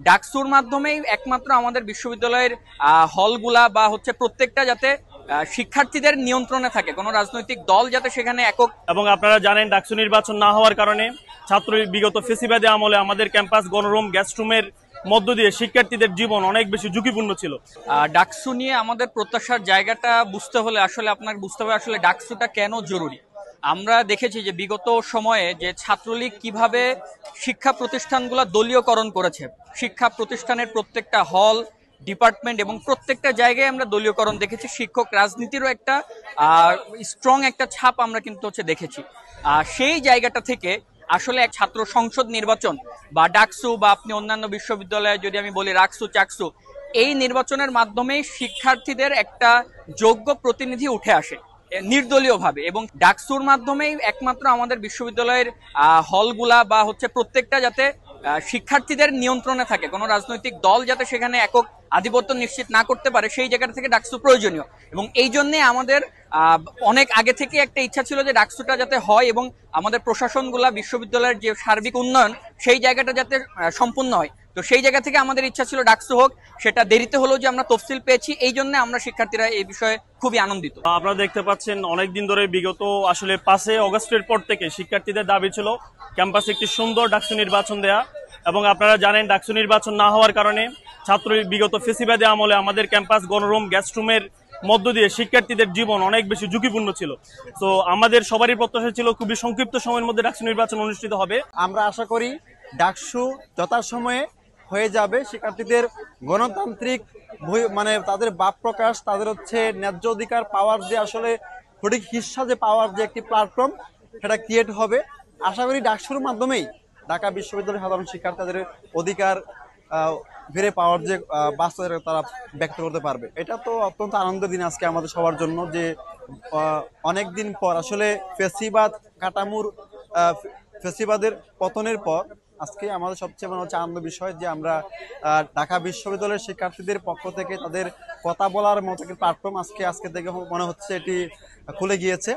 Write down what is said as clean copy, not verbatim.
ডাকসুর মাধ্যমেই একমাত্র আমাদের বিশ্ববিদ্যালয়ের হলগুলা বা হচ্ছে প্রত্যেকটা যাতে শিক্ষার্থীদের নিয়ন্ত্রণে থাকে, কোনো রাজনৈতিক দল যাতে সেখানে একক। এবং আপনারা জানেন ডাকসু নির্বাচন না হওয়ার কারণে ছাত্র বিগত ফেসিবাদী আমলে আমাদের ক্যাম্পাস গণরুম গেস্টরুমের মধ্য দিয়ে শিক্ষার্থীদের জীবন অনেক বেশি ঝুঁকিপূর্ণ ছিল। ডাকসু নিয়ে আমাদের প্রত্যাশার জায়গাটা বুঝতে হলে আসলে আপনার বুঝতে হবে আসলে ডাকসুটা কেন জরুরি। আমরা দেখেছি যে বিগত সময়ে যে ছাত্রলীগ কিভাবে শিক্ষা প্রতিষ্ঠানগুলো দলীয়করণ করেছে, শিক্ষা প্রতিষ্ঠানের প্রত্যেকটা হল ডিপার্টমেন্ট এবং প্রত্যেকটা জায়গায় আমরা দলীয়করণ দেখেছি। শিক্ষক রাজনীতিরও একটা স্ট্রং একটা ছাপ আমরা কিন্তু দেখেছি। সেই জায়গাটা থেকে আসলে এক ছাত্র সংসদ নির্বাচন বা ডাকসু বা আপনি অন্যান্য বিশ্ববিদ্যালয়ে যদি আমি বলি রাকসু চাকসু, এই নির্বাচনের মাধ্যমে শিক্ষার্থীদের একটা যোগ্য প্রতিনিধি উঠে আসে নির্দলীয়ভাবে, এবং ডাকসুর মাধ্যমেই একমাত্র আমাদের বিশ্ববিদ্যালয়ের হলগুলা বা হচ্ছে প্রত্যেকটা যাতে শিক্ষার্থীদের নিয়ন্ত্রণে থাকে, কোনো রাজনৈতিক দল যাতে সেখানে একক আধিপত্য নিশ্চিত না করতে পারে, সেই জায়গা থেকে ডাকসু প্রয়োজনীয়। এবং এই জন্য আমাদের অনেক আগে থেকে একটা ইচ্ছা ছিল যে ডাকসুটা যাতে হয় এবং আমাদের প্রশাসনগুলা বিশ্ববিদ্যালয়ের যে সার্বিক উন্নয়ন সেই জায়গাটা যাতে সম্পূর্ণ হয়। তো সেই জায়গা থেকে আমাদের ইচ্ছা ছিল ডাকসু হোক, সেটা দেরিতে হলেও যে আমরা তফসিল পেয়েছি, এই জন্য আমরা শিক্ষার্থীরা এই বিষয়ে খুবই আনন্দিত। আপনারা দেখতে পাচ্ছেন অনেকদিন ধরে বিগত আসলে 5 আগস্টের পর থেকে শিক্ষার্থীদের দাবি ছিল ক্যাম্পাসে একটি সুন্দর ডাকসু নির্বাচন দেয়া। এবং আপনারা জানেন ডাকসু নির্বাচন না হওয়ার কারণে ছাত্র বিগত ফেসিবাদী আমলে আমাদের ক্যাম্পাস গণরুম গেস্টরুমের মধ্য দিয়ে শিক্ষার্থীদের জীবন অনেক বেশি ঝুঁকিপূর্ণ ছিল। তো আমাদের সবারই প্রত্যাশা ছিল খুবই সংক্ষিপ্ত সময়ের মধ্যে ডাকসু নির্বাচন অনুষ্ঠিত হবে। আমরা আশা করি ডাকসু যথাসময়ে হয়ে যাবে। শিক্ষার্থীদের গণতান্ত্রিক মানে তাদের ভাব প্রকাশ, তাদের ন্যায্য অধিকার পাওয়ার যে আসলে সঠিক হিস্সা যে পাওয়ার যে একটি প্ল্যাটফর্ম, সেটা ক্রিয়েট হবে। আশা করি ডাকসুর মাধ্যমেই ঢাকা বিশ্ববিদ্যালয়ের সাধারণ শিক্ষার্থী তাদের অধিকার ফিরে পাওয়ার যে বাস্তবতা তারা ব্যক্ত করতে পারবে। এটা তো অত্যন্ত আনন্দের দিন আজকে আমাদের সবার জন্য, যে অনেকদিন পর আসলে ফেসিবাদ কাটামুর ফেসিবাদের পতনের পর আজকে আমাদের সবচেয়ে মনে হচ্ছে আনন্দ বিষয় যে আমরা ঢাকা বিশ্ববিদ্যালয়ের শিক্ষার্থীদের পক্ষ থেকে তাদের কথা বলার মতো একটা প্ল্যাটফর্ম আজকে থেকে মনে হচ্ছে এটি খুলে গিয়েছে।